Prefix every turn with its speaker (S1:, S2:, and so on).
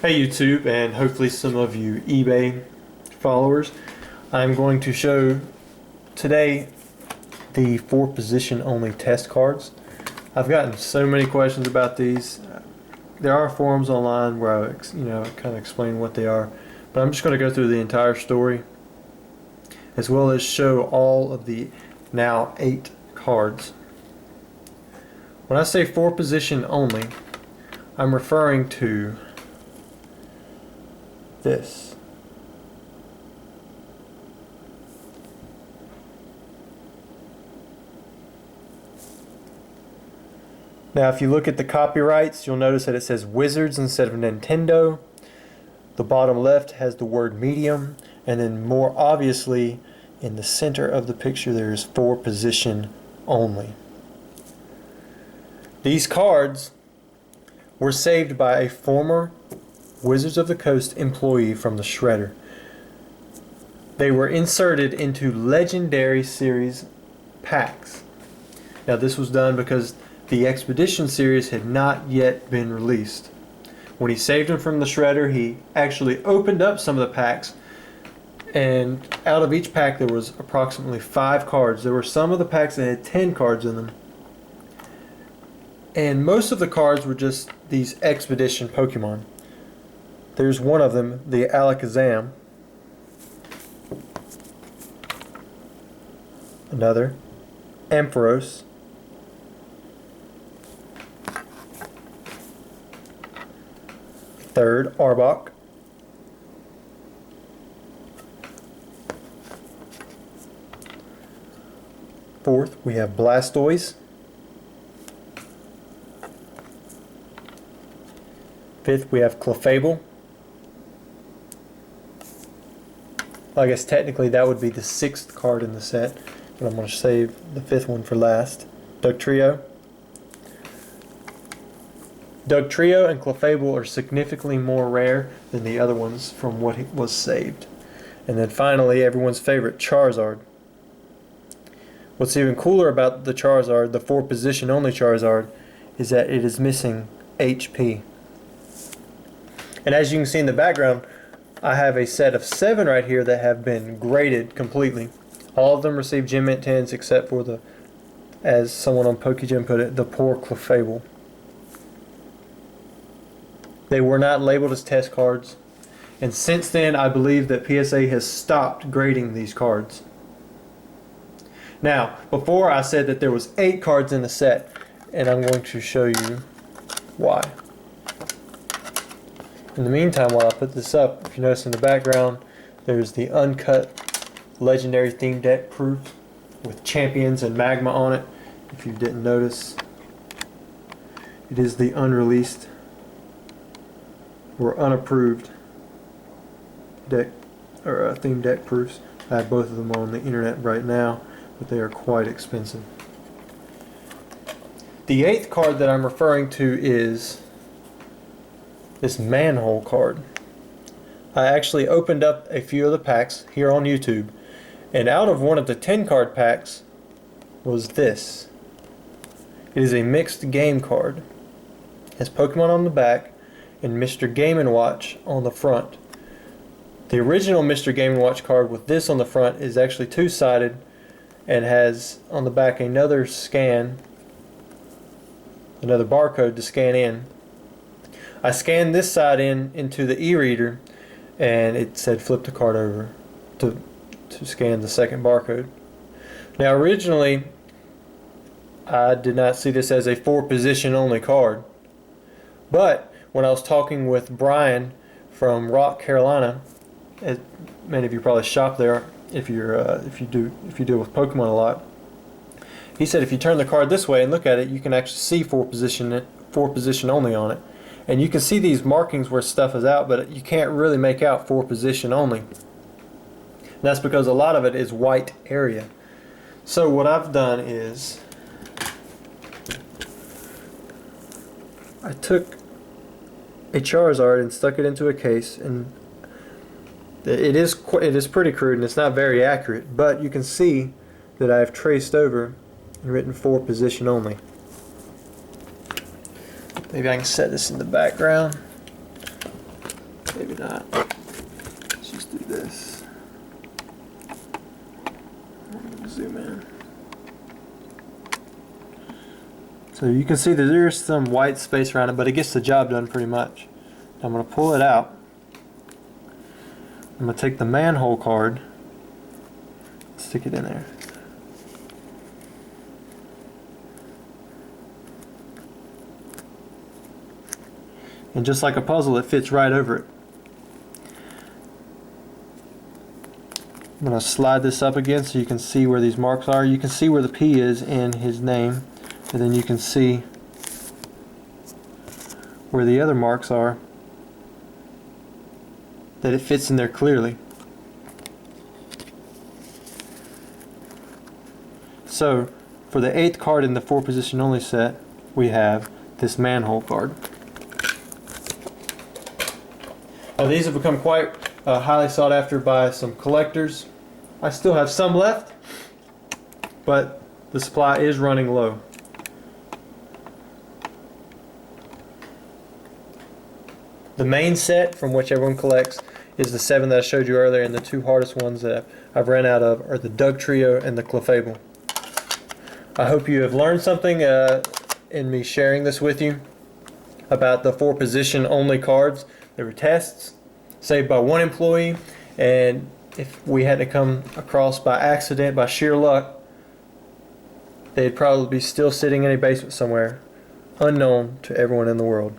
S1: Hey YouTube, and hopefully some of you eBay followers. I'm going to show today the 4 position only test cards. I've gotten so many questions about these. There are forums online where I kind of explain what they are, but I'm just going to go through the entire story as well as show all of the now 8 cards. When I say 4 position only, I'm referring to this. Now if you look at the copyrights, you'll notice that it says Wizards instead of Nintendo. The bottom left has the word medium, and then more obviously in the center of the picture there is 4 position only. These cards were saved by a former Wizards of the Coast employee from the shredder. They were inserted into Legendary Series packs. Now this was done because the Expedition Series had not yet been released. When he saved them from the shredder, he actually opened up some of the packs, and out of each pack there was approximately 5 cards. There were some of the packs that had 10 cards in them, and most of the cards were just these Expedition Pokemon. There's one of them, the Alakazam. Another, Ampharos. Third, Arbok. Fourth, we have Blastoise. Fifth, we have Clefable. I guess technically that would be the 6th card in the set, but I'm going to save the 5th one for last. Dugtrio. Dugtrio and Clefable are significantly more rare than the other ones from what was saved. And then finally, everyone's favorite, Charizard. What's even cooler about the Charizard, the 4 position only Charizard, is that it is missing HP. And as you can see in the background, I have a set of 7 right here that have been graded completely. All of them received Gem Mint 10s except for the, as someone on PokeGem put it, the poor Clefable. They were not labeled as test cards, and since then I believe that PSA has stopped grading these cards. Now, before I said that there was 8 cards in the set, and I'm going to show you why. In the meantime, while I put this up, if you notice in the background, there's the uncut Legendary Theme Deck proof with Champions and Magma on it. If you didn't notice, it is the unreleased or unapproved deck or theme deck proofs. I have both of them on the internet right now, but they are quite expensive. The 8th card that I'm referring to is this manhole card. I actually opened up a few of the packs here on YouTube, and out of one of the 10 card packs was this. It is a mixed game card. It has Pokemon on the back and Mr. Game & Watch on the front. The original Mr. Game & Watch card with this on the front is actually 2-sided and has on the back another scan, another barcode to scan in. I scanned this side into the e-reader, and it said flip the card over to scan the second barcode. Now originally I did not see this as a 4 position only card, but when I was talking with Brian from Rock, Carolina, as many of you probably shop there if you deal with Pokemon a lot, he said if you turn the card this way and look at it, you can actually see 4 position only on it. And you can see these markings where stuff is out, but you can't really make out 4 position only. And that's because a lot of it is white area. So what I've done is I took a Charizard and stuck it into a case, and it is pretty crude and it's not very accurate, but you can see that I've traced over and written 4 position only. Maybe I can set this in the background. Maybe not. Let's just do this. Zoom in. So you can see that there's some white space around it, but it gets the job done pretty much. I'm going to pull it out. I'm going to take the manhole card, stick it in there. And just like a puzzle, it fits right over it. I'm going to slide this up again so you can see where these marks are. You can see where the P is in his name, and then you can see where the other marks are, that it fits in there clearly. So for the 8th card in the 4 position only set, we have this manhole card. Now these have become quite highly sought after by some collectors. I still have some left, but the supply is running low. The main set from which everyone collects is the 7 that I showed you earlier, and the 2 hardest ones that I've ran out of are the Doug Trio and the Clefable. I hope you have learned something in me sharing this with you about the 4 position only cards. They were tests saved by one employee, and if we had to come across by accident, by sheer luck, they'd probably be still sitting in a basement somewhere, unknown to everyone in the world.